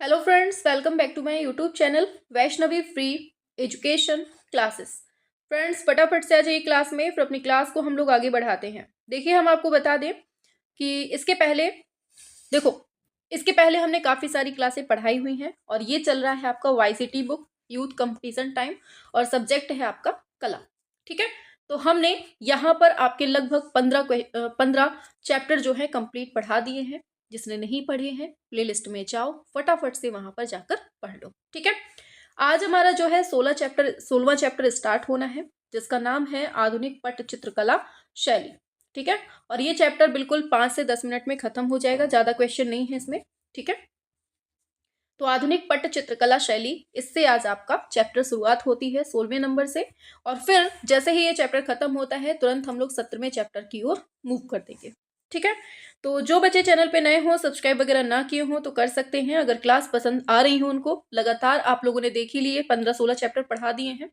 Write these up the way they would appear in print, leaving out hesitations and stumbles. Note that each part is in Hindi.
Hello friends, welcome back to my YouTube channel Vaishnavi free education classes. Friends, फटाफट से आ जाइए क्लास में, फिर अपनी क्लास को हम लोग आगे बढ़ाते हैं। देखिए, हम आपको बता दें कि इसके पहले हमने काफ़ी सारी क्लासें पढ़ाई हुई हैं और ये चल रहा है आपका YCT book youth competition time और सब्जेक्ट है आपका कला। ठीक है, तो हमने यहाँ पर आपके लगभग 15 चैप्टर जो है कंप्लीट पढ़ा दिए हैं। जिसने नहीं पढ़े हैं, प्लेलिस्ट में जाओ, फटाफट से वहां पर जाकर पढ़ लो। ठीक है, आज हमारा जो है 16वां चैप्टर स्टार्ट होना है, जिसका नाम है आधुनिक पट्टचित्रकला शैली। ठीक है, और ये चैप्टर बिल्कुल 5 से 10 मिनट में खत्म हो जाएगा, ज्यादा क्वेश्चन नहीं है इसमें। ठीक है, तो आधुनिक पट्टचित्रकला शैली, इससे आज आपका चैप्टर शुरुआत होती है 16वें नंबर से। और फिर जैसे ही ये चैप्टर खत्म होता है, तुरंत हम लोग 17वें चैप्टर की ओर मूव कर देंगे। ठीक है, तो जो बच्चे चैनल पे नए हो, सब्सक्राइब वगैरह ना किए हो तो कर सकते हैं। अगर क्लास पसंद आ रही हो उनको, लगातार आप लोगों ने देख ही लिए, 15-16 चैप्टर पढ़ा दिए हैं।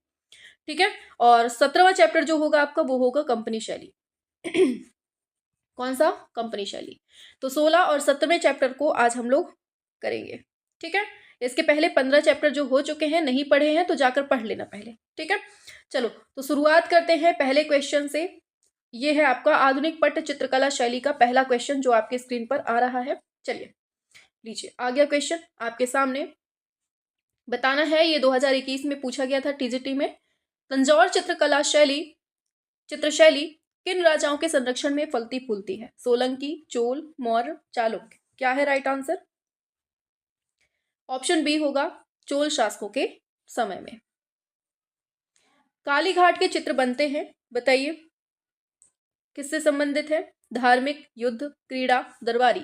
ठीक है, और 17वां चैप्टर जो होगा आपका, वो होगा कंपनी शैली। कौन सा? कंपनी शैली। तो 16 और 17वें चैप्टर को आज हम लोग करेंगे। ठीक है, इसके पहले 15 चैप्टर जो हो चुके हैं, नहीं पढ़े हैं तो जाकर पढ़ लेना पहले। ठीक है, चलो तो शुरुआत करते हैं पहले क्वेश्चन से। ये है आपका आधुनिक पट्ट चित्रकला शैली का पहला क्वेश्चन, जो आपके स्क्रीन पर आ रहा है। चलिए लीजिए, आ गया क्वेश्चन आपके सामने। बताना है, ये 2021 में पूछा गया था टीजीटी में। तंजौर चित्रशैली किन राजाओं के संरक्षण में फलती फूलती है? सोलंकी, चोल, मौर्य, चालुक्य। क्या है राइट आंसर? ऑप्शन बी होगा चोल शासकों के समय में। कालीघाट के चित्र बनते हैं, बताइए किससे संबंधित है? धार्मिक, युद्ध, क्रीड़ा, दरबारी।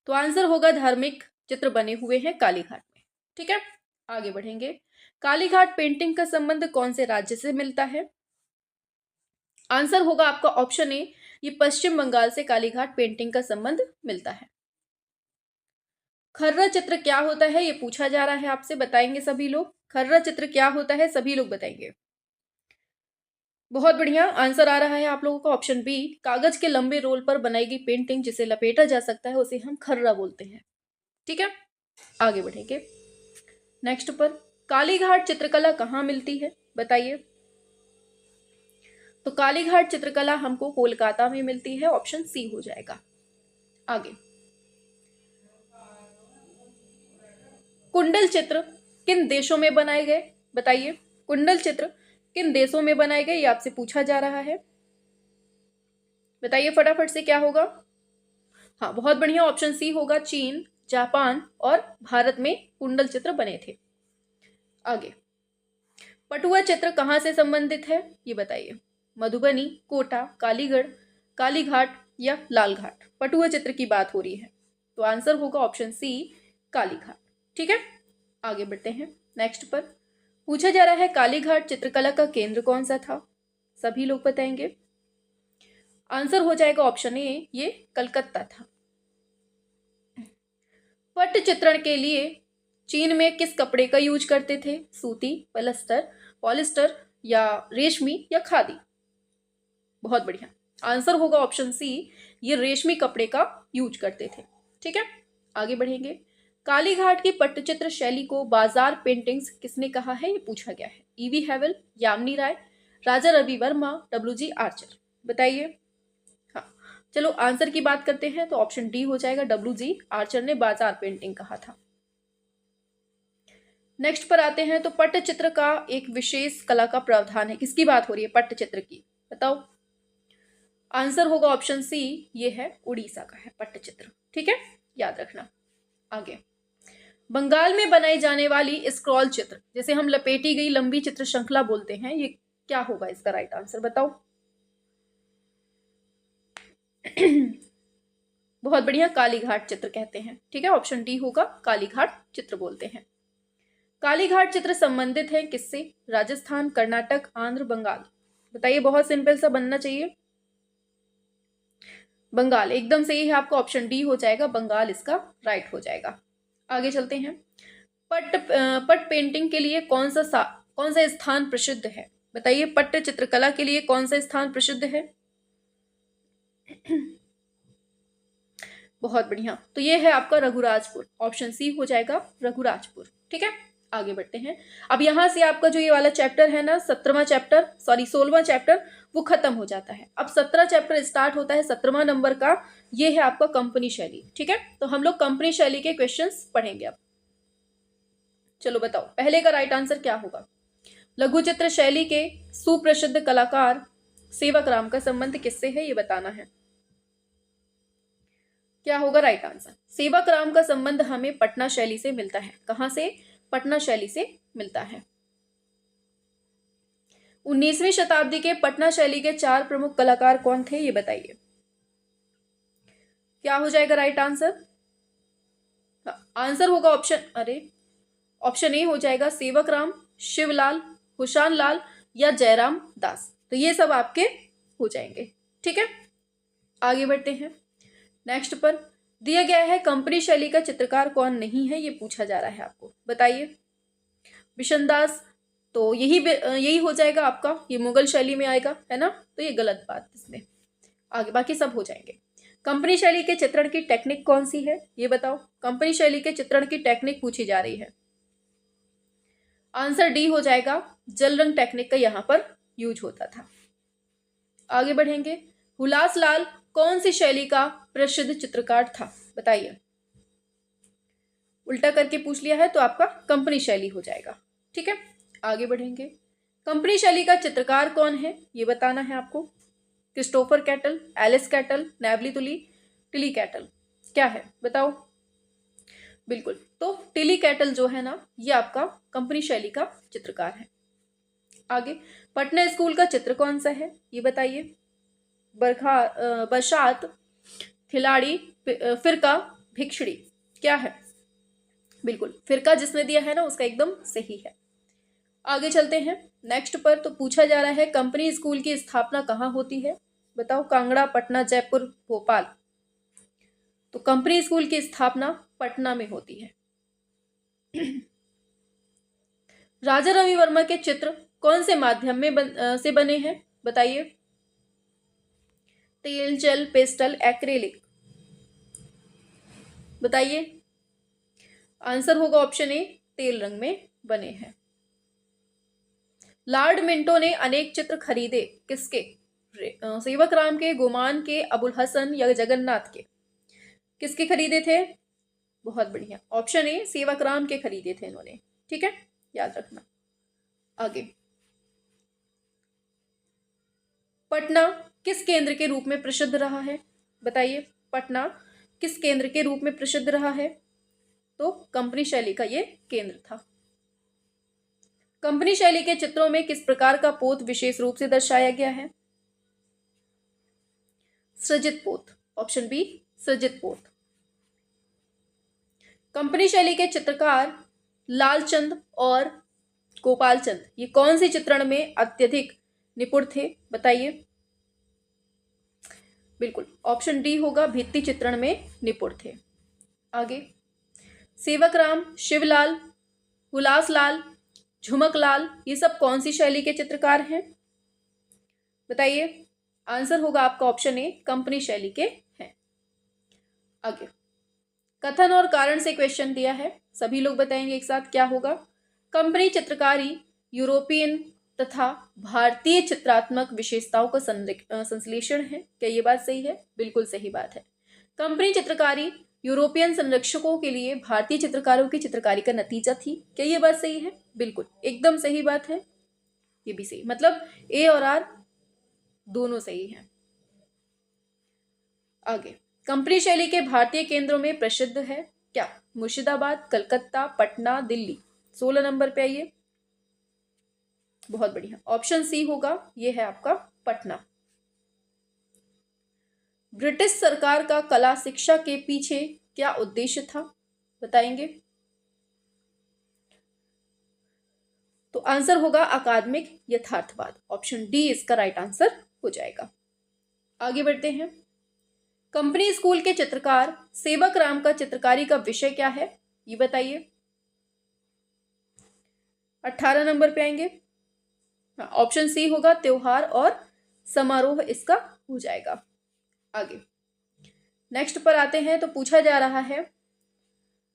तो आंसर होगा धार्मिक चित्र बने हुए हैं कालीघाट में। ठीक है, आगे बढ़ेंगे। कालीघाट पेंटिंग का संबंध कौन से राज्य से मिलता है? आंसर होगा आपका ऑप्शन ए, ये पश्चिम बंगाल से कालीघाट पेंटिंग का संबंध मिलता है। खर्रा चित्र क्या होता है, ये पूछा जा रहा है आपसे, बताएंगे सभी लोग। खर्रा चित्र क्या होता है, सभी लोग बताएंगे। बहुत बढ़िया, आंसर आ रहा है आप लोगों का ऑप्शन बी। कागज के लंबे रोल पर बनाई गई पेंटिंग जिसे लपेटा जा सकता है, उसे हम खर्रा बोलते हैं। ठीक है, आगे बढ़ेंगे नेक्स्ट पर। कालीघाट चित्रकला कहाँ मिलती है, बताइए। तो कालीघाट चित्रकला हमको कोलकाता में मिलती है, ऑप्शन सी हो जाएगा। आगे, कुंडल चित्र किन देशों में बनाए गए, बताइए। कुंडल चित्र किन देशों में बनाए गए, ये आपसे पूछा जा रहा है, बताइए फटाफट से क्या होगा। हाँ, बहुत बढ़िया, ऑप्शन सी होगा, चीन, जापान और भारत में कुंडल चित्र बने थे। आगे, पटुआ चित्र कहाँ से संबंधित है, ये बताइए। मधुबनी, कोटा, कालीगढ़, कालीघाट या लालघाट। पटुआ चित्र की बात हो रही है, तो आंसर होगा ऑप्शन सी, कालीघाट। ठीक है, आगे बढ़ते हैं नेक्स्ट पर। पूछा जा रहा है, कालीघाट चित्रकला का केंद्र कौन सा था, सभी लोग बताएंगे। आंसर हो जाएगा ऑप्शन ए, ये कलकत्ता था। पट्ट चित्रण के लिए चीन में किस कपड़े का यूज करते थे? सूती, पॉलिस्टर या रेशमी या खादी। बहुत बढ़िया, आंसर होगा ऑप्शन सी, ये रेशमी कपड़े का यूज करते थे। ठीक है, आगे बढ़ेंगे। कालीघाट की पट्टचित्र शैली को बाजार पेंटिंग्स किसने कहा है, ये पूछा गया है। ईवी हैवल, यामिनी राय, राजा रवि वर्मा, डब्ल्यू.जी. आर्चर। बताइए। हाँ, चलो आंसर की बात करते हैं, तो ऑप्शन डी हो जाएगा, डब्ल्यू.जी. आर्चर ने बाजार पेंटिंग कहा था। नेक्स्ट पर आते हैं, तो पट्टचित्र का एक विशेष कला का प्रावधान है, किसकी बात हो रही है पट्टचित्र की, बताओ। आंसर होगा ऑप्शन सी, ये है उड़ीसा का है पट्टचित्र। ठीक है, याद रखना। आगे, बंगाल में बनाई जाने वाली स्क्रॉल चित्र, जैसे हम लपेटी गई लंबी चित्र श्रृंखला बोलते हैं, ये क्या होगा इसका राइट आंसर, बताओ। बहुत बढ़िया, कालीघाट चित्र कहते हैं। ठीक है, ऑप्शन डी होगा, कालीघाट चित्र बोलते हैं। कालीघाट चित्र संबंधित है किससे? राजस्थान, कर्नाटक, आंध्र, बंगाल। बताइए, बहुत सिंपल सा बनना चाहिए। बंगाल एकदम सही है आपका, ऑप्शन डी हो जाएगा, बंगाल इसका राइट हो जाएगा। आगे चलते हैं। पट पेंटिंग के लिए कौन सा स्थान प्रसिद्ध है, बताइए। पट्ट चित्रकला के लिए कौन सा स्थान प्रसिद्ध है? बहुत बढ़िया। तो ये है आपका रघुराजपुर, ऑप्शन सी हो जाएगा रघुराजपुर। ठीक है, आगे बढ़ते हैं। अब यहाँ से आपका जो ये वाला चैप्टर है ना, 16वां चैप्टर वो खत्म हो जाता है। अब 17 चैप्टर स्टार्ट होता है 17वां नंबर का, ये है आपका कंपनी शैली। ठीक है, तो हम लोग कंपनी शैली के क्वेश्चंस पढ़ेंगे अब। चलो बताओ पहले का राइट आंसर क्या होगा। लघु चित्र शैली के सुप्रसिद्ध कलाकार सेवक राम का संबंध किससे है, ये बताना है। क्या होगा राइट आंसर। सेवक राम का संबंध हमें पटना शैली से मिलता है। कहां से, पटना शैली से मिलता है। 19वीं शताब्दी के पटना शैली के 4 प्रमुख कलाकार कौन थे, ये बताइए। क्या हो जाएगा राइट आंसर। आंसर होगा ऑप्शन ए हो जाएगा सेवक राम, शिवलाल, हुशान लाल या जयराम दास। तो ये सब आपके हो जाएंगे। ठीक है, आगे बढ़ते हैं। नेक्स्ट पर दिया गया है कंपनी शैली का चित्रकार कौन नहीं है, ये पूछा जा रहा है आपको, बताइए। बिशनदास, तो यही हो जाएगा आपका, ये मुगल शैली में आएगा, है ना, तो ये गलत बात इसमें। आगे बाकी सब हो जाएंगे। कंपनी शैली के चित्रण की टेक्निक कौन सी है, ये बताओ। कंपनी शैली के चित्रण की टेक्निक पूछी जा रही है। आंसर डी हो जाएगा, जल रंग टेक्निक का यहां पर यूज होता था। आगे बढ़ेंगे। हुलास लाल कौन सी शैली का प्रसिद्ध चित्रकार था, बताइए। उल्टा करके पूछ लिया है तो आपका कंपनी शैली हो जाएगा। ठीक है, आगे बढ़ेंगे। कंपनी शैली का चित्रकार कौन है, ये बताना है आपको। Christopher cattle, Alice cattle, Neyveli तुली, टिली कैटल, क्या है बताओ। बिल्कुल, तो टिली कैटल जो है ना, ये आपका कंपनी शैली का चित्रकार है। आगे, पटना स्कूल का चित्र कौन सा है, ये बताइए। बरसात, खिलाड़ी, फिरका, भिक्षुड़ी, क्या है। बिल्कुल, फिरका जिसने दिया है ना उसका एकदम सही है। आगे चलते हैं नेक्स्ट पर। तो पूछा जा रहा है कंपनी स्कूल की स्थापना कहाँ होती है, बताओ। कांगड़ा, पटना, जयपुर, भोपाल। तो कंपनी स्कूल की स्थापना पटना में होती है। राजा रवि वर्मा के चित्र कौन से माध्यम में से बने हैं, बताइए। तेल, जेल, पेस्टल, एक्रेलिक, बताइए। आंसर होगा ऑप्शन ए, तेल रंग में बने हैं। लॉर्ड मिंटो ने अनेक चित्र खरीदे, किसके। सेवक राम के, गुमान के, अबुल हसन या जगन्नाथ के। किसके खरीदे थे, बहुत बढ़िया, ऑप्शन ए, सेवक राम के खरीदे थे इन्होंने। ठीक है, याद रखना। आगे, पटना किस केंद्र के रूप में प्रसिद्ध रहा है, बताइए। पटना किस केंद्र के रूप में प्रसिद्ध रहा है, तो कंपनी शैली का ये केंद्र था। कंपनी शैली के चित्रों में किस प्रकार का पोत विशेष रूप से दर्शाया गया है, सृजित पोत, ऑप्शन बी, सृजित पोत। कंपनी शैली के चित्रकार लालचंद और गोपालचंद, ये कौन सी चित्रण में अत्यधिक निपुण थे, बताइए। बिल्कुल, ऑप्शन डी होगा, भित्ति चित्रण में निपुण थे। आगे, सेवक राम, शिवलाल, हुलास लाल, झुमक लाल, ये सब कौन सी शैली के चित्रकार हैं, बताइए। आंसर होगा आपका ऑप्शन ए, कंपनी शैली के हैं। आगे, कथन और कारण से क्वेश्चन दिया है, सभी लोग बताएंगे एक साथ क्या होगा। कंपनी चित्रकारी यूरोपियन तथा भारतीय चित्रात्मक विशेषताओं का संश्लेषण है, क्या ये बात सही है, बिल्कुल सही बात है। कंपनी चित्रकारी यूरोपियन संरक्षकों के लिए भारतीय चित्रकारों की चित्रकारी का नतीजा थी, क्या ये बात सही है, बिल्कुल एकदम सही बात है, ये भी सही, मतलब ए और आर दोनों सही हैं। आगे, कंपनी शैली के भारतीय केंद्रों में प्रसिद्ध है क्या, मुर्शिदाबाद, कलकत्ता, पटना, दिल्ली। 16 नंबर पे आइए, बहुत बढ़िया, ऑप्शन सी होगा, ये है आपका पटना। ब्रिटिश सरकार का कला शिक्षा के पीछे क्या उद्देश्य था, बताएंगे। तो आंसर होगा अकादमिक यथार्थवाद, ऑप्शन डी इसका राइट आंसर हो जाएगा। आगे बढ़ते हैं। कंपनी स्कूल के चित्रकार सेवक राम का चित्रकारी का विषय क्या है, ये बताइए। 18 नंबर पे आएंगे, ऑप्शन सी होगा, त्योहार और समारोह इसका हो जाएगा। आगे, नेक्स्ट पर आते हैं तो पूछा जा रहा है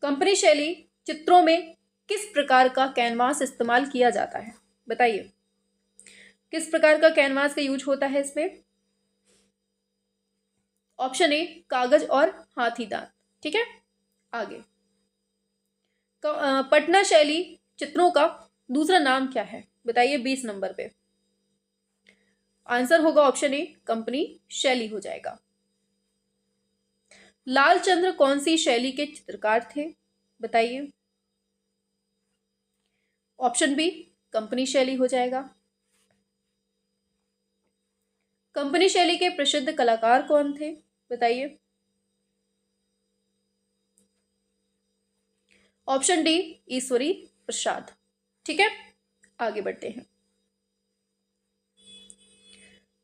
कंपनी शैली चित्रों में किस प्रकार का कैनवास इस्तेमाल किया जाता है, बताइए किस प्रकार का कैनवास का यूज होता है इसमें। ऑप्शन ए कागज और हाथी दांत। ठीक है, आगे पटना शैली चित्रों का दूसरा नाम क्या है, बताइए 20 नंबर पे। आंसर होगा ऑप्शन ए कंपनी शैली हो जाएगा। लालचंद्र कौन सी शैली के चित्रकार थे, बताइए। ऑप्शन बी कंपनी शैली हो जाएगा। कंपनी शैली के प्रसिद्ध कलाकार कौन थे, बताइए। Option D Ishwari Prasad. ठीक है, आगे बढ़ते हैं।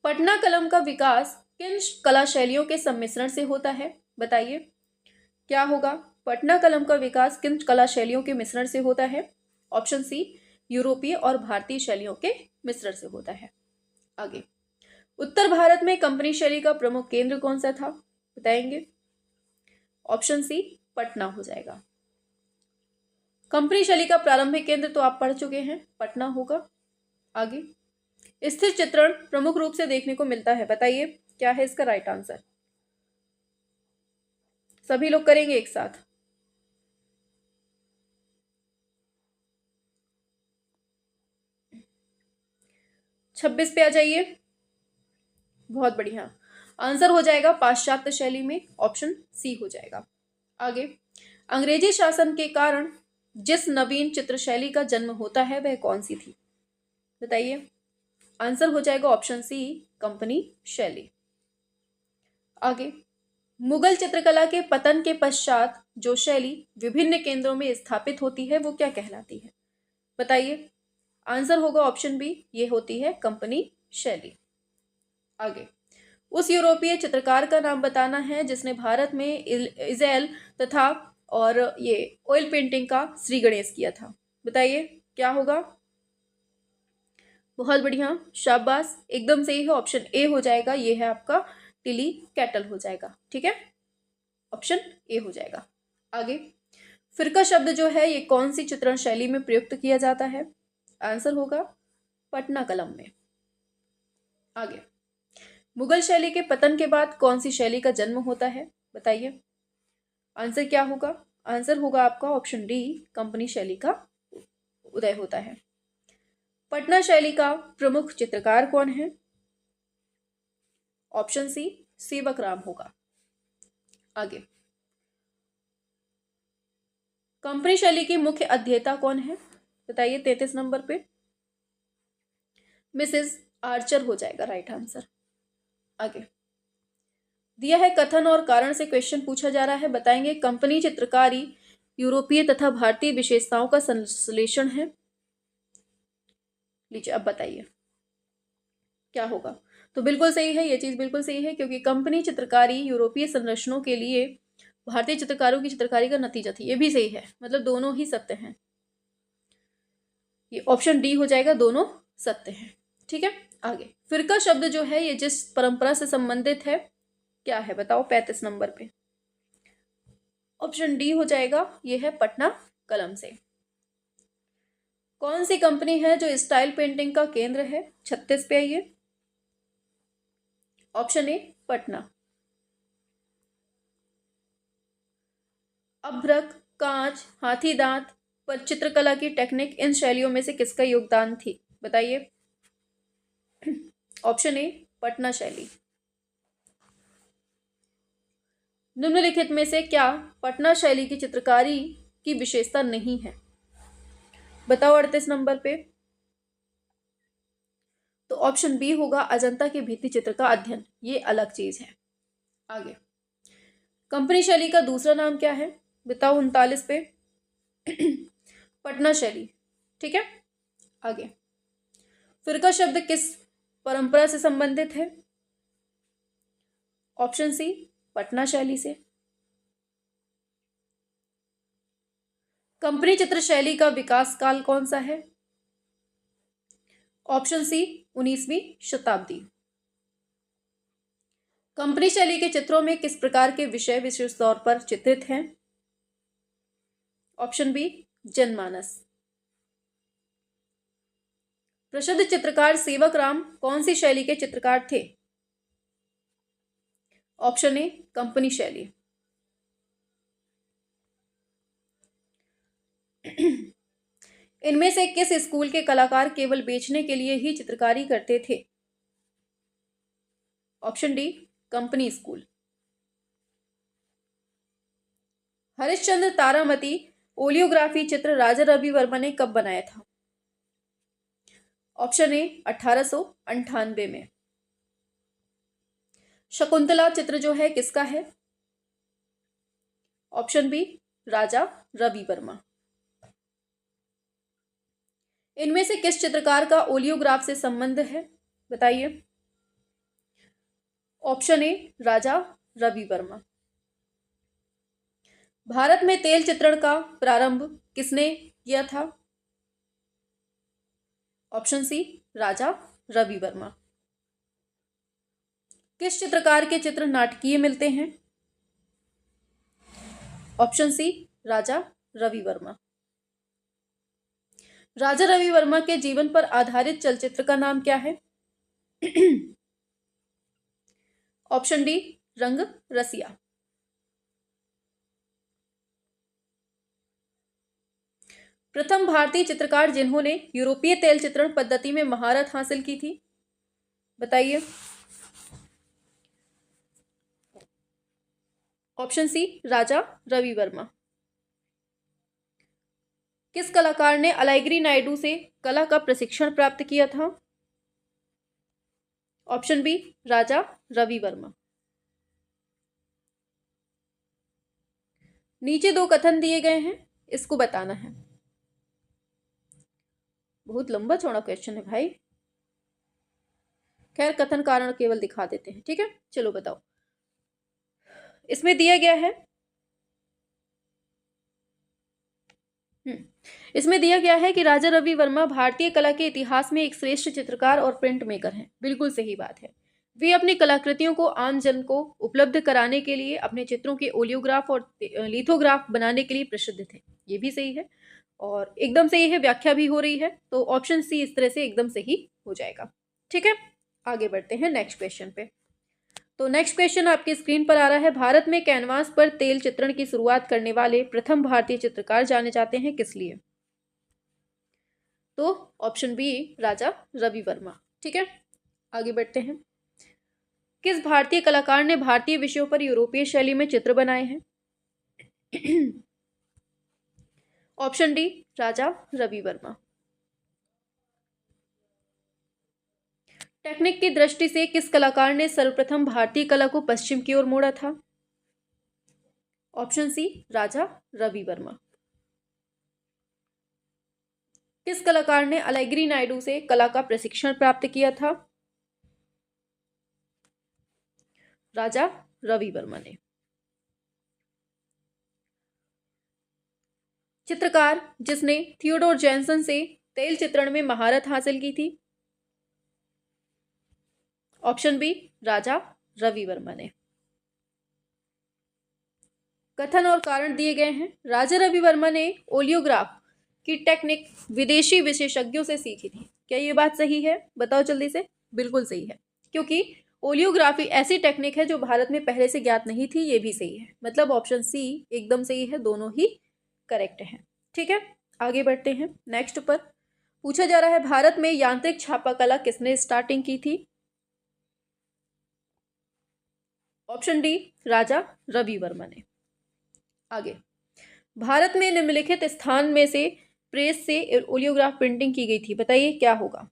पटना कलम का विकास किन कला शैलियों के सम्मिश्रण से होता है, बताइए क्या होगा। पटना कलम का विकास किन कला शैलियों के मिश्रण से होता है। ऑप्शन सी यूरोपीय और भारतीय शैलियों के मिश्रण से होता है। आगे उत्तर भारत में कंपनी शैली का प्रमुख केंद्र कौन सा था, बताएंगे। ऑप्शन सी पटना हो जाएगा। कंपनी शैली का प्रारंभिक केंद्र तो आप पढ़ चुके हैं, पटना होगा। आगे स्थिर चित्रण प्रमुख रूप से देखने को मिलता है, बताइए क्या है इसका राइट आंसर। सभी लोग करेंगे एक साथ। छब्बीस पे आ जाइए। बहुत बढ़िया, आंसर हो जाएगा पाश्चात्य शैली में, ऑप्शन सी हो जाएगा। आगे अंग्रेजी शासन के कारण जिस नवीन चित्र शैली का जन्म होता है वह कौन सी थी, बताइए। आंसर हो जाएगा ऑप्शन सी कंपनी शैली। आगे मुगल चित्रकला के पतन के पश्चात जो शैली विभिन्न केंद्रों में स्थापित होती है वो क्या कहलाती है, बताइए। आंसर होगा ऑप्शन बी, ये होती है कंपनी शैली। आगे उस यूरोपीय चित्रकार का नाम बताना है जिसने भारत में इज़ेल तथा और ये ऑयल पेंटिंग का श्री गणेश किया था, बताइए क्या होगा। बहुत बढ़िया, शाबाश, एकदम सही है, ऑप्शन ए हो जाएगा, ये है आपका टिली कैटल हो जाएगा। ठीक है, ऑप्शन ए हो जाएगा। आगे फिरका शब्द जो है ये कौन सी चित्रण शैली में प्रयुक्त किया जाता है, आंसर होगा पटना कलम में। आगे मुगल शैली के पतन के बाद कौन सी शैली का जन्म होता है, बताइए। आंसर क्या होगा, आंसर होगा आपका ऑप्शन डी कंपनी शैली का उदय होता है। पटना शैली का प्रमुख चित्रकार कौन है, ऑप्शन सी सेवक राम होगा। आगे कंपनी शैली की मुख्य अध्येता कौन है, बताइए 33 नंबर पे। मिसेस आर्चर हो जाएगा राइट आंसर। आगे दिया है कथन और कारण से क्वेश्चन पूछा जा रहा है, बताएंगे कंपनी चित्रकारी यूरोपीय तथा भारतीय विशेषताओं का संश्लेषण है। लीजिए अब बताइए क्या होगा। तो बिल्कुल सही है, ये चीज बिल्कुल सही है क्योंकि कंपनी चित्रकारी यूरोपीय संरचनाओं के लिए भारतीय चित्रकारों की चित्रकारी का नतीजा थी। ये भी सही है, मतलब दोनों ही सत्य हैं। ये ऑप्शन डी हो जाएगा, दोनों सत्य हैं। ठीक है, आगे फिरका शब्द जो है ये जिस परंपरा से संबंधित है क्या है, बताओ 35 नंबर पे। ऑप्शन डी हो जाएगा, ये है पटना कलम से। कौन सी कंपनी है जो स्टाइल पेंटिंग का केंद्र है, 36 पे आइए। Option A Patna. अभ्रक, कांच, हाथी दांत पर चित्रकला की टेक्निक इन शैलियों में से किसका योगदान थी, बताइए। ऑप्शन ए पटना शैली। निम्नलिखित में से क्या पटना शैली की चित्रकारी की विशेषता नहीं है, बताओ 38 नंबर पे। तो ऑप्शन बी होगा अजंता के भित्ति चित्र का अध्ययन, ये अलग चीज है। आगे कंपनी शैली का दूसरा नाम क्या है, बताओ 39 पे। पटना शैली। ठीक है, आगे फिरका शब्द किस परंपरा से संबंधित है, ऑप्शन सी पटना शैली से। कंपनी चित्र शैली का विकास काल कौन सा है, ऑप्शन सी 19वीं शताब्दी। कंपनी शैली के चित्रों में किस प्रकार के विषय विशेष तौर पर चित्रित हैं? ऑप्शन बी, जनमानस। प्रसिद्ध चित्रकार सेवक राम कौन सी शैली के चित्रकार थे? ऑप्शन ए, कंपनी शैली। इनमें से किस स्कूल के कलाकार केवल बेचने के लिए ही चित्रकारी करते थे? Option D, company school. Harishchandra Taramati oleography चित्र राजा रवि वर्मा ने कब बनाया था? ऑप्शन ए, 1898 में। शकुंतला चित्र जो है किसका है? ऑप्शन बी, राजा रवि वर्मा। इनमें से किस चित्रकार का ओलियोग्राफ से संबंध है? बताइए। ऑप्शन ए, राजा रवि वर्मा। भारत में तेल चित्रण का प्रारंभ किसने किया था? ऑप्शन सी, राजा रवि वर्मा। किस चित्रकार के चित्र नाटकीय मिलते हैं? ऑप्शन सी, राजा रवि वर्मा। राजा रवि वर्मा के जीवन पर आधारित चलचित्र का नाम क्या है? ऑप्शन डी, रंग रसिया। प्रथम भारतीय चित्रकार जिन्होंने यूरोपीय तेल चित्रण पद्धति में महारत हासिल की थी? बताइए। ऑप्शन सी, राजा रवि वर्मा। किस कलाकार ने अलाइग्री नायडू से कला का प्रशिक्षण प्राप्त किया था? ऑप्शन बी, राजा रवि वर्मा। नीचे दो कथन दिए गए हैं, इसको बताना है। बहुत लंबा चौड़ा क्वेश्चन है भाई। खैर, कथन कारण केवल दिखा देते हैं, ठीक है। चलो बताओ। इसमें दिया गया है इसमें दिया गया है कि राजा रवि वर्मा भारतीय कला के इतिहास में एक श्रेष्ठ चित्रकार और प्रिंट मेकर हैं। बिल्कुल सही बात है। वे अपनी कलाकृतियों को आम जन को उपलब्ध कराने के लिए अपने चित्रों के ओलियोग्राफ और लिथोग्राफ बनाने के लिए प्रसिद्ध थे। ये भी सही है और एकदम सही है, व्याख्या भी हो रही है। तो ऑप्शन सी इस तरह से एकदम सही हो जाएगा। ठीक है, आगे बढ़ते हैं नेक्स्ट क्वेश्चन पे। तो नेक्स्ट क्वेश्चन आपकी स्क्रीन पर आ रहा है। भारत में कैनवास पर तेल चित्रण की शुरुआत करने वाले प्रथम भारतीय चित्रकार जाने जाते हैं किस लिए? तो ऑप्शन बी, राजा रवि वर्मा। ठीक है, आगे बढ़ते हैं। किस भारतीय कलाकार ने भारतीय विषयों पर यूरोपीय शैली में चित्र बनाए हैं? ऑप्शन डी, राजा रवि वर्मा। टेक्निक की दृष्टि से किस कलाकार ने सर्वप्रथम भारतीय कला को पश्चिम की ओर मोड़ा था? ऑप्शन सी, राजा रवि वर्मा। किस कलाकार ने अलाइग्री नायडू से कला का प्रशिक्षण प्राप्त किया था? राजा रवि वर्मा ने। चित्रकार जिसने थियोडोर जैनसन से तेल चित्रण में महारत हासिल की थी? ऑप्शन बी, राजा रवि वर्मा ने। कथन और कारण दिए गए हैं। राजा रवि वर्मा ने ओलियोग्राफ की टेक्निक विदेशी विशेषज्ञों से सीखी थी। क्या ये बात सही है? बताओ जल्दी से। बिल्कुल सही है, क्योंकि ओलियोग्राफी ऐसी टेक्निक है जो भारत में पहले से ज्ञात नहीं थी। ये भी सही है, मतलब ऑप्शन सी एकदम सही है, दोनों ही करेक्ट है। ठीक है, आगे बढ़ते हैं नेक्स्ट पर। पूछा जा रहा है भारत में यांत्रिक छापा कला किसने स्टार्टिंग की थी? ऑप्शन डी, राजा रवि वर्मा ने। आगे, भारत में निम्नलिखित स्थान में से प्रेस से ओलियोग्राफ प्रिंटिंग की गई थी। बताइए क्या होगा?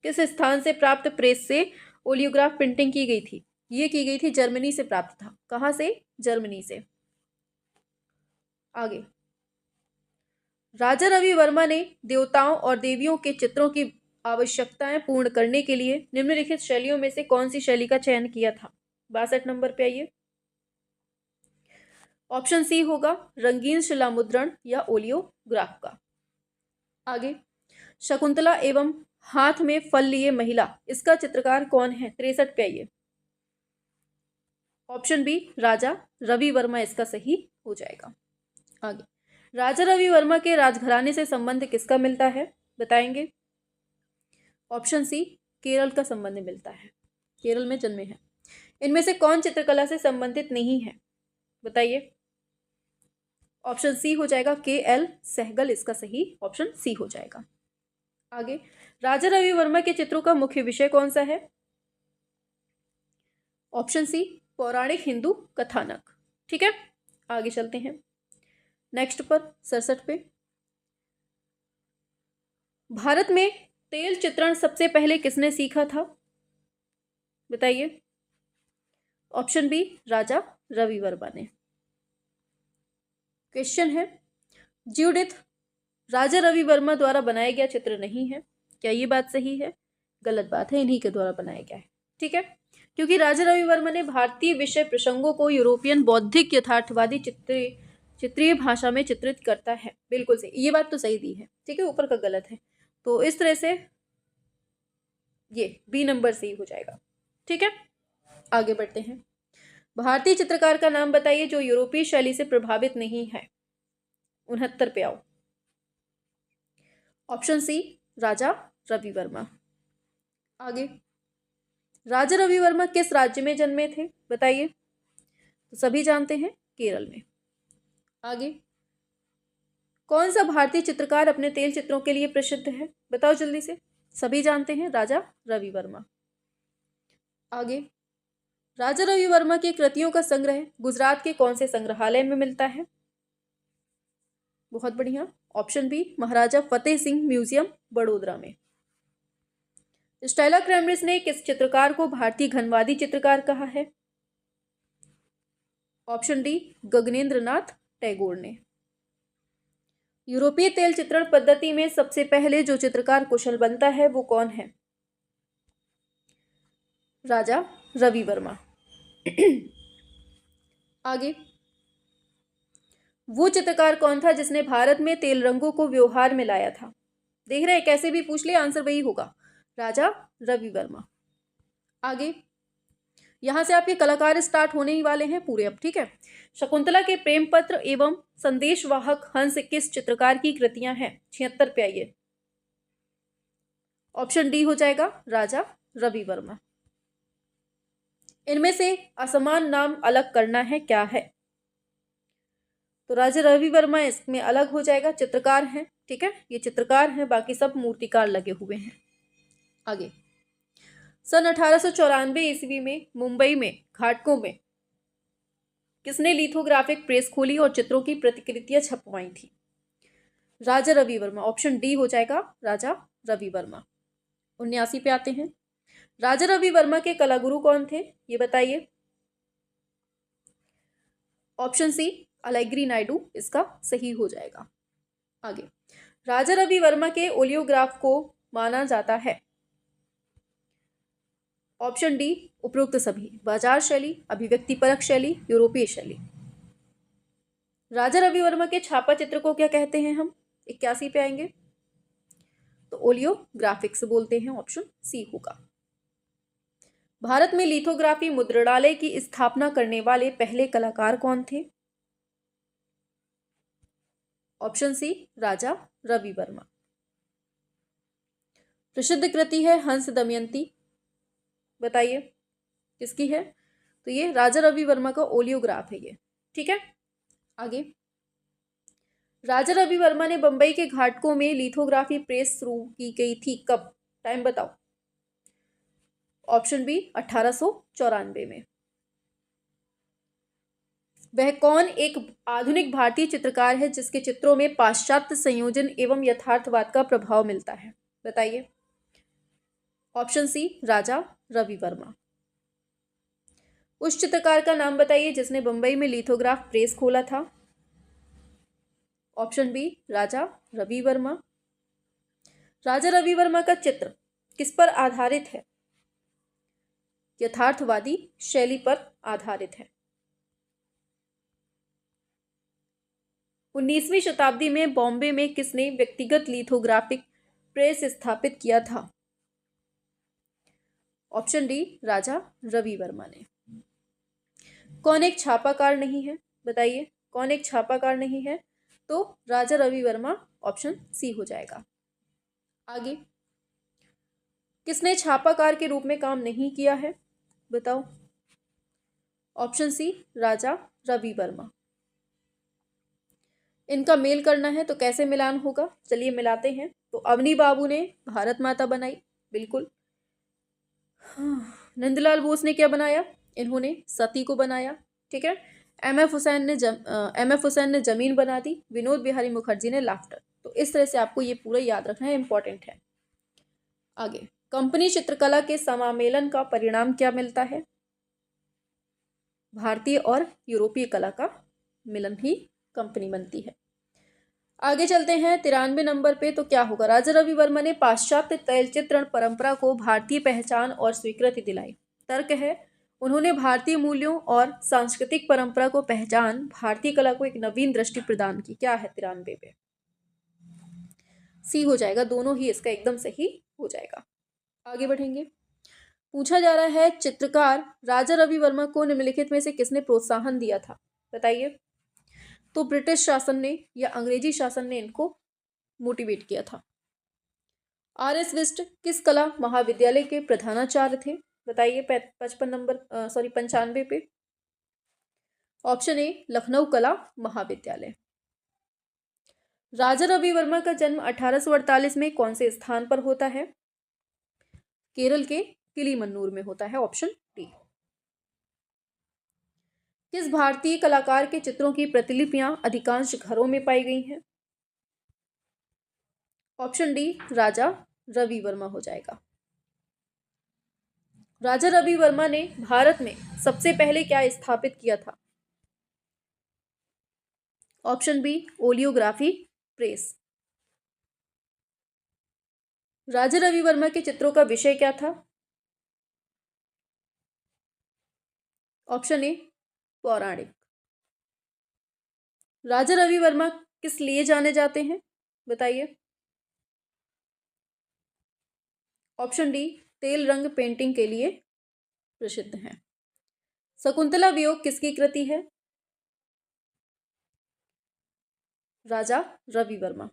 किस स्थान से प्राप्त प्रेस से ओलियोग्राफ प्रिंटिंग की गई थी? ये की गई थी जर्मनी से प्राप्त था। कहां से? जर्मनी से। आगे, राजा रवि वर्मा ने देवताओं और देवियों के चित्रों की आवश्यकताएं पूर्ण करने के लिए निम्नलिखित शैलियों में से कौन सी शैली का चयन किया था? 62 नंबर पे आइए। ऑप्शन सी होगा रंगीन शिलामुद्रण या ओलियोग्राफ का। आगे, शकुंतला एवं हाथ में फल लिए महिला, इसका चित्रकार कौन है? 63 पे आइए। ऑप्शन बी राजा रवि वर्मा इसका सही हो जाएगा। आगे, राजा रवि वर्मा के राजघराने से संबंध किसका मिलता है, बताएंगे। ऑप्शन सी केरल का संबंध मिलता है, केरल में जन्मे हैं। इनमें से कौन चित्रकला से संबंधित नहीं है, बताइए। ऑप्शन सी हो जाएगा KL सहगल, इसका सही ऑप्शन सी हो जाएगा। आगे, राजा रवि वर्मा के चित्रों का मुख्य विषय कौन सा है। ऑप्शन सी पौराणिक हिंदू कथानक। ठीक है, आगे चलते हैं नेक्स्ट पर 67 पे। भारत में तेल चित्रण सबसे पहले किसने सीखा था, बताइए। ऑप्शन बी राजा रवि वर्मा ने। क्वेश्चन है, ज्यूडिथ राजा रवि वर्मा द्वारा बनाया गया चित्र नहीं है, क्या ये बात सही है, गलत बात है, इन्हीं के द्वारा बनाया गया है। ठीक है, क्योंकि राजा रवि वर्मा ने भारतीय विषय प्रसंगों को यूरोपियन बौद्धिक यथार्थवादी चित्रीय भाषा में चित्रित करता है। बिल्कुल सही, ये बात तो सही दी है। ठीक है, ऊपर का गलत है, तो इस तरह से ये बी नंबर सही हो जाएगा। ठीक है, आगे बढ़ते हैं। भारतीय चित्रकार का नाम बताइए जो यूरोपीय शैली से प्रभावित नहीं है। 69 पे आओ। ऑप्शन सी राजा रवि वर्मा। आगे, राजा रवि वर्मा किस राज्य में जन्मे थे, बताइए। तो सभी जानते हैं केरल में। आगे, कौन सा भारतीय चित्रकार अपने तेल चित्रों के लिए प्रसिद्ध है, बताओ जल्दी से। सभी जानते हैं राजा रवि वर्मा। आगे, राजा रवि वर्मा की कृतियों का संग्रह गुजरात के कौन से संग्रहालय में मिलता है, बहुत बढ़िया। ऑप्शन बी महाराजा फतेह सिंह म्यूजियम बड़ोदरा में। स्टेला क्रेमरिस ने किस चित्रकार को भारतीय घनवादी चित्रकार कहा है। ऑप्शन डी गगनेंद्र नाथ टैगोर ने। यूरोपीय तेल चित्रण पद्धति में सबसे पहले जो चित्रकार कुशल बनता है वो कौन है, राजा रवि वर्मा। आगे, वो चित्रकार कौन था जिसने भारत में तेल रंगों को व्यवहार में लाया था, देख रहे हैं कैसे भी पूछ ले आंसर वही होगा, राजा रवि वर्मा। आगे, यहां से आपके कलाकार स्टार्ट होने ही वाले हैं पूरे अब। ठीक है, शकुंतला के प्रेम पत्र एवं संदेशवाहक हंस किस चित्रकार की कृतियां हैं, 76 पे आइए। ऑप्शन डी हो जाएगा राजा रवि वर्मा। इनमें से असमान नाम अलग करना है, क्या है। तो राजा रवि वर्मा इसमें अलग हो जाएगा, चित्रकार हैं। ठीक है, ये चित्रकार हैं, बाकी सब मूर्तिकार लगे हुए हैं। आगे, सन 1894 ईस्वी में मुंबई में घाटकों में किसने लिथोग्राफिक प्रेस खोली और चित्रों की प्रतिकृतियां छपवाई थी, राजा रवि वर्मा। ऑप्शन डी हो जाएगा राजा रवि वर्मा। 79 पे आते हैं। राजा रवि वर्मा के कलागुरु कौन थे, ये बताइए। ऑप्शन सी अलैग्री नायडू इसका सही हो जाएगा। आगे, राजा रवि वर्मा के ओलियोग्राफ को माना जाता है। ऑप्शन डी उपरोक्त सभी, बाजार शैली, अभिव्यक्ति परक शैली, यूरोपीय शैली। राजा रवि वर्मा के छापा चित्र को क्या कहते हैं हम, 81 पे आएंगे, तो ओलियोग्राफिक्स बोलते हैं, ऑप्शन सी होगा। भारत में लिथोग्राफी मुद्रणालय की स्थापना करने वाले पहले कलाकार कौन थे, ऑप्शन सी राजा रवि वर्मा। प्रसिद्ध कृति है हंस दमयंती, बताइए किसकी है, तो ये राजा रवि वर्मा का ओलियोग्राफ है ये। ठीक है, आगे, राजा रवि वर्मा ने बंबई के घाटकों में लिथोग्राफी प्रेस शुरू की गई थी, कब, टाइम बताओ। ऑप्शन बी 1894 में। वह कौन एक आधुनिक भारतीय चित्रकार है जिसके चित्रों में पाश्चात्य संयोजन एवं यथार्थवाद का प्रभाव मिलता है, बताइए। ऑप्शन सी राजा रवि वर्मा। उस चित्रकार का नाम बताइए जिसने बंबई में लिथोग्राफ प्रेस खोला था। ऑप्शन बी राजा रवि वर्मा। राजा रवि वर्मा का चित्र किस पर आधारित है, यथार्थवादी शैली पर आधारित है। 19वीं शताब्दी में बॉम्बे में किसने व्यक्तिगत लिथोग्राफिक प्रेस स्थापित किया था, ऑप्शन डी राजा रवि वर्मा ने। कौन एक छापाकार नहीं है, बताइए कौन एक छापाकार नहीं है? तो राजा रवि वर्मा, ऑप्शन सी हो जाएगा। आगे, किसने छापाकार के रूप में काम नहीं किया है, बताओ? ऑप्शन सी, राजा रवि वर्मा। इनका मेल करना है तो कैसे मिलान होगा, चलिए मिलाते हैं। तो अवनी बाबू ने भारत माता बनाई, बिल्कुल। नंदलाल बोस ने क्या बनाया? इन्होंने सती को बनाया, ठीक है। एम एफ हुसैन ने जमीन बना दी। विनोद बिहारी मुखर्जी ने लाफ्टर। तो इस तरह से आपको ये पूरा याद रखना है, इंपॉर्टेंट है। आगे, कंपनी चित्रकला के समामेलन का परिणाम क्या मिलता है? भारतीय और यूरोपीय कला का मिलन ही कंपनी बनती है। आगे चलते हैं 93 नंबर पे। तो क्या होगा? राजा रवि वर्मा ने पाश्चात्य तैल चित्रण परंपरा को भारतीय पहचान और स्वीकृति दिलाई। तर्क है, उन्होंने भारतीय मूल्यों और सांस्कृतिक परंपरा को पहचान, भारतीय कला को एक नवीन दृष्टि प्रदान की। क्या है 93 पे? सी हो जाएगा, दोनों ही इसका एकदम सही हो जाएगा। आगे बढ़ेंगे। पूछा जा रहा है, चित्रकार राजा रवि वर्मा को निम्नलिखित में से किसने प्रोत्साहन दिया था, बताइए? तो ब्रिटिश शासन ने या अंग्रेजी शासन ने इनको मोटिवेट किया था। आर.एस. बिष्ट किस कला महाविद्यालय के प्रधानाचार्य थे, बताइए? 95 पे। ऑप्शन ए, लखनऊ कला महाविद्यालय। राजा रवि वर्मा का जन्म 1848 में कौन से स्थान पर होता है? केरल के किलीमन्नूर में होता है, ऑप्शन डी। किस भारतीय कलाकार के चित्रों की प्रतिलिपियां अधिकांश घरों में पाई गई हैं? ऑप्शन डी, राजा रवि वर्मा हो जाएगा। राजा रवि वर्मा ने भारत में सबसे पहले क्या स्थापित किया था? Option B, oleography press. Raja Ravi Varma के चित्रों का विषय क्या था? ऑप्शन ए, पौराणिक। राजा रवि वर्मा किस लिए जाने जाते हैं, बताइए? ऑप्शन डी, तेल रंग पेंटिंग के लिए प्रसिद्ध हैं। शकुंतला वियोग किसकी कृति है? राजा रवि वर्मा।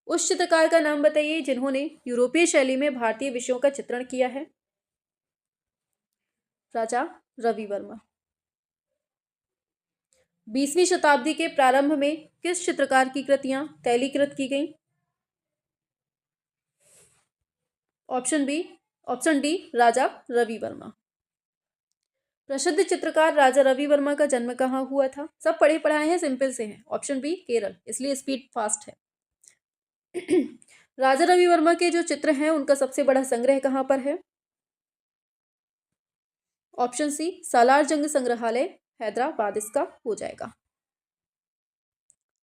उस चित्रकार का नाम बताइए जिन्होंने यूरोपीय शैली में भारतीय विषयों का चित्रण किया है? राजा रवि वर्मा। 20वीं शताब्दी के प्रारंभ में किस चित्रकार की कृतियां तैलीकृत की गईं? ऑप्शन डी, राजा रवि वर्मा। प्रसिद्ध चित्रकार राजा रवि वर्मा का जन्म कहाँ हुआ था? सब पढ़े पढ़ाए हैं, सिंपल से हैं। ऑप्शन बी, केरल, इसलिए स्पीड फास्ट है। राजा रवि वर्मा के जो चित्र हैं उनका सबसे बड़ा संग्रह कहाँ पर है? ऑप्शन सी, सालार जंग संग्रहालय, हैदराबाद इसका हो जाएगा।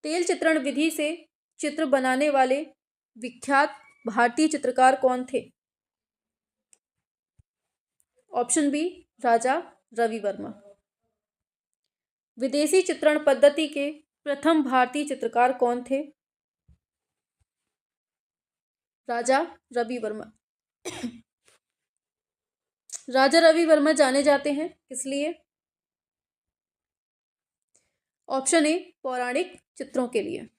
तेल चित्रण विधि से चित्र बनाने वाले विख्यात भारतीय चित्रकार कौन थे? ऑप्शन बी, राजा रवि वर्मा। विदेशी चित्रण पद्धति के प्रथम भारतीय चित्रकार कौन थे? राजा रवि वर्मा। राजा रवि वर्मा जाने जाते हैं किस लिए? ऑप्शन ए, पौराणिक चित्रों के लिए।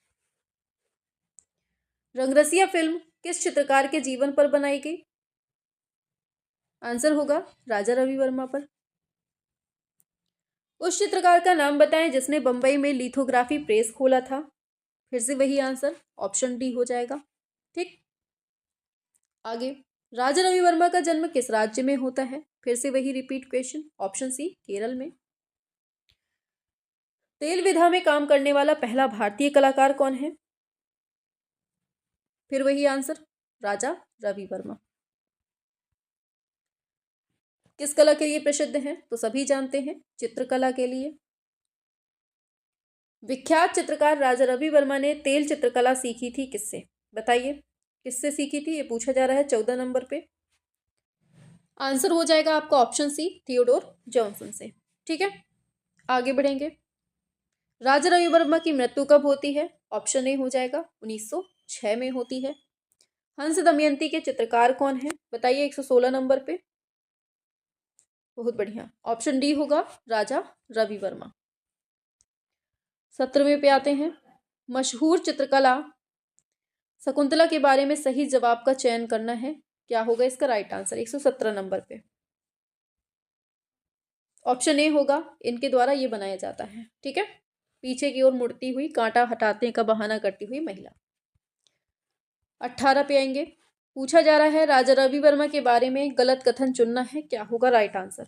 रंगरसिया फिल्म किस चित्रकार के जीवन पर बनाई गई? आंसर होगा राजा रवि वर्मा पर। उस चित्रकार का नाम बताएं जिसने बंबई में लिथोग्राफी प्रेस खोला था? फिर से वही आंसर, ऑप्शन डी हो जाएगा। ठीक, आगे, राजा रवि वर्मा का जन्म किस राज्य में होता है? फिर से वही repeat question, option C, Kerala में। तेल विधा में काम करने वाला पहला भारतीय कलाकार कौन है? फिर वही आंसर, राजा रवि वर्मा। किस कला के लिए प्रसिद्ध हैं? तो सभी जानते हैं, चित्रकला के लिए। विख्यात चित्रकार राजा रवि वर्मा ने तेल चित्रकला सीखी थी किससे? बताइए, किससे सीखी थी? ये पूछा जा रहा है 14 नंबर पे। आंसर हो जाएगा आपका ऑप्शन सी, थियोडोर जॉनसन से। ठीक है, आगे बढ़ेंगे। राजा रवि वर्मा की मृत्यु कब होती है? ऑप्शन ए हो जाएगा 1906 में होती है। हंस दमयंती के चित्रकार कौन है? बताइए 116 नंबर पे। बहुत बढ़िया, ऑप्शन डी होगा राजा रवि वर्मा। 17वें पे आते हैं, मशहूर चित्रकला शकुंतला के बारे में सही जवाब का चयन करना है। क्या होगा इसका राइट आंसर 117 नंबर पे? ऑप्शन ए होगा, इनके द्वारा ये बनाया जाता है। ठीक है, पीछे की ओर मुड़ती हुई कांटा हटाने का बहाना करती हुई महिला। 18 पे आएंगे, पूछा जा रहा है राजा रवि वर्मा के बारे में गलत कथन चुनना है। क्या होगा right answer?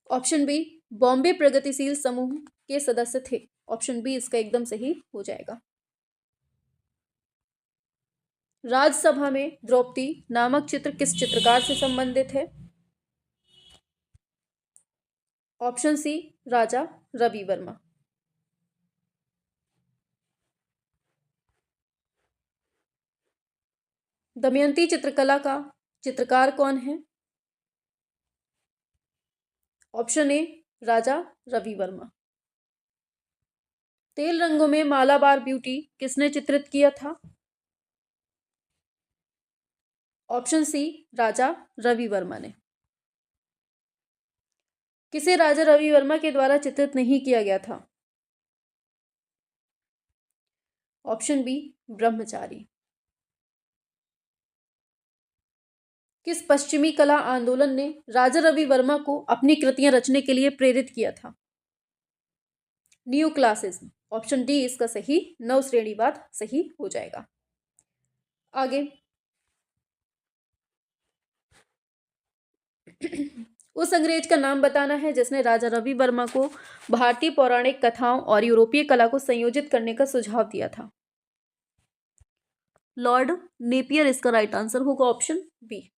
Option B, Bombay प्रगतिशील समूह के सदस्य थे। ऑप्शन बी इसका एकदम सही हो जाएगा। राज्यसभा में द्रौपदी नामक चित्र किस चित्रकार से संबंधित है? ऑप्शन सी, राजा रवि वर्मा। दमयंती चित्रकला का चित्रकार कौन है? ऑप्शन ए, राजा रवि वर्मा। तेल रंगों में मालाबार ब्यूटी किसने चित्रित किया था? ऑप्शन सी, राजा रवि वर्मा ने। किसे राजा रवि वर्मा के द्वारा चित्रित नहीं किया गया था? ऑप्शन बी, ब्रह्मचारी। किस पश्चिमी कला आंदोलन ने राजा रवि वर्मा को अपनी कृतियां रचने के लिए प्रेरित किया था? New classicism. ऑप्शन डी इसका सही नव श्रेणीवाद सही हो जाएगा। आगे उस अंग्रेज का नाम बताना है जिसने राजा रवि वर्मा को भारतीय पौराणिक कथाओं और यूरोपीय कला को संयोजित करने का सुझाव दिया था। लॉर्ड नेपियर इसका राइट आंसर होगा, ऑप्शन बी।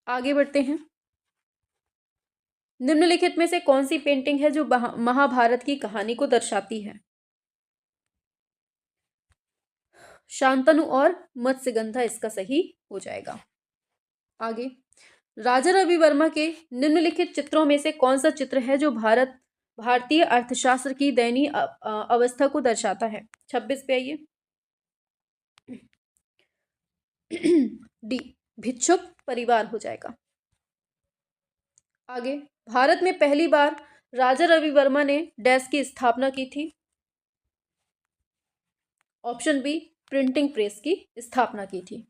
आगे बढ़ते हैं, निम्नलिखित में से कौन सी पेंटिंग है जो महाभारत की कहानी को दर्शाती है? शांतनु और मत्स्यगंधा इसका सही हो जाएगा। आगे, राजा रवि वर्मा के निम्नलिखित चित्रों में से कौन सा चित्र है जो भारतीय अर्थशास्त्र की दयनीय अवस्था को दर्शाता है? 26 पे आइए। डी, भिक्षुक परिवार हो जाएगा। आगे, भारत में पहली बार राजा रवि वर्मा ने डैश की स्थापना की थी? ऑप्शन बी, प्रिंटिंग प्रेस की स्थापना की थी।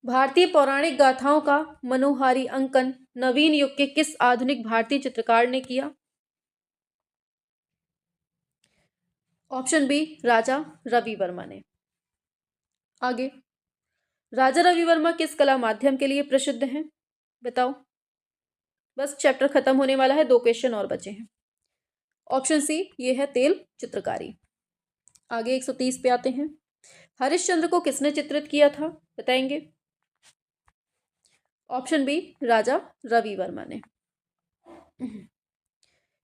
भारतीय पौराणिक गाथाओं का मनोहारी अंकन नवीन युग के किस आधुनिक भारतीय चित्रकार ने किया? ऑप्शन बी, राजा रवि वर्मा ने। आगे, राजा रवि वर्मा किस कला माध्यम के लिए प्रसिद्ध हैं? बताओ, बस चैप्टर खत्म होने वाला है, 2 क्वेश्चन और बचे हैं। ऑप्शन सी, ये है तेल चित्रकारी। आगे 130 पे आते हैं, हरिश्चंद्र को किसने चित्रित किया था? बताएंगे। ऑप्शन बी, राजा रवि वर्मा ने।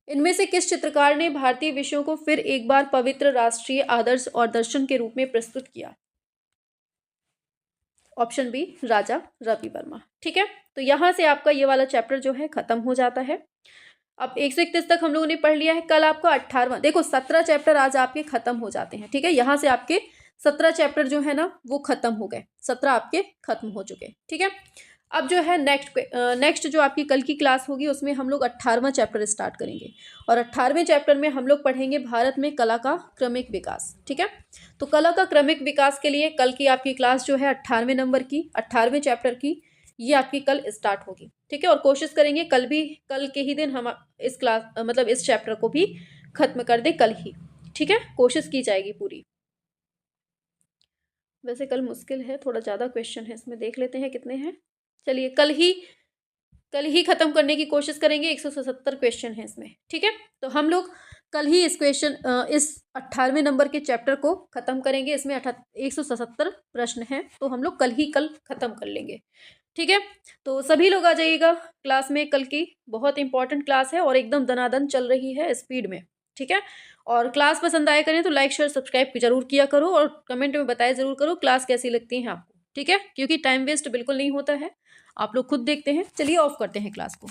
इनमें से किस चित्रकार ने भारतीय विषयों को फिर एक बार पवित्र राष्ट्रीय आदर्श और दर्शन के रूप में प्रस्तुत किया? ऑप्शन बी, राजा रवि वर्मा। ठीक है, तो यहां से आपका ये वाला चैप्टर जो है खत्म हो जाता है। अब 131 तक हम लोगों ने पढ़ लिया है। कल आपका 18वां, देखो 17 चैप्टर आज आपके खत्म हो जाते हैं। ठीक है, यहां से आपके 17 चैप्टर जो है ना वो खत्म हो गए, 17 आपके खत्म हो चुके। ठीक है, अब जो है नेक्स्ट जो आपकी कल की क्लास होगी उसमें हम लोग 18वां चैप्टर स्टार्ट करेंगे और 18वें चैप्टर में हम लोग पढ़ेंगे भारत में कला का क्रमिक विकास। ठीक है, तो कला का क्रमिक विकास के लिए कल की आपकी क्लास जो है 18वें नंबर की 18वें चैप्टर की ये आपकी कल स्टार्ट होगी। ठीक है, और कोशिश करेंगे कल के ही दिन हम इस क्लास मतलब इस चैप्टर को भी खत्म कर दें कल ही। ठीक है, कोशिश की जाएगी पूरी। वैसे कल मुश्किल है, थोड़ा ज़्यादा क्वेश्चन है इसमें, देख लेते हैं कितने हैं। चलिए कल ही खत्म करने की कोशिश करेंगे, 177 क्वेश्चन है इसमें। ठीक है, तो हम लोग कल ही इस 18वें नंबर के चैप्टर को खत्म करेंगे। इसमें 177 प्रश्न हैं, तो हम लोग कल खत्म कर लेंगे। ठीक है, तो सभी लोग आ जाइएगा क्लास में। कल की बहुत इंपॉर्टेंट क्लास है और एकदम दनादन चल रही है स्पीड में। ठीक है, और क्लास पसंद आया करें तो लाइक शेयर सब्सक्राइब जरूर किया करो और कमेंट में बताया जरूर करो क्लास कैसी लगती है आपको। ठीक है, क्योंकि टाइम वेस्ट बिल्कुल नहीं होता है, आप लोग खुद देखते हैं। चलिए ऑफ करते हैं क्लास को।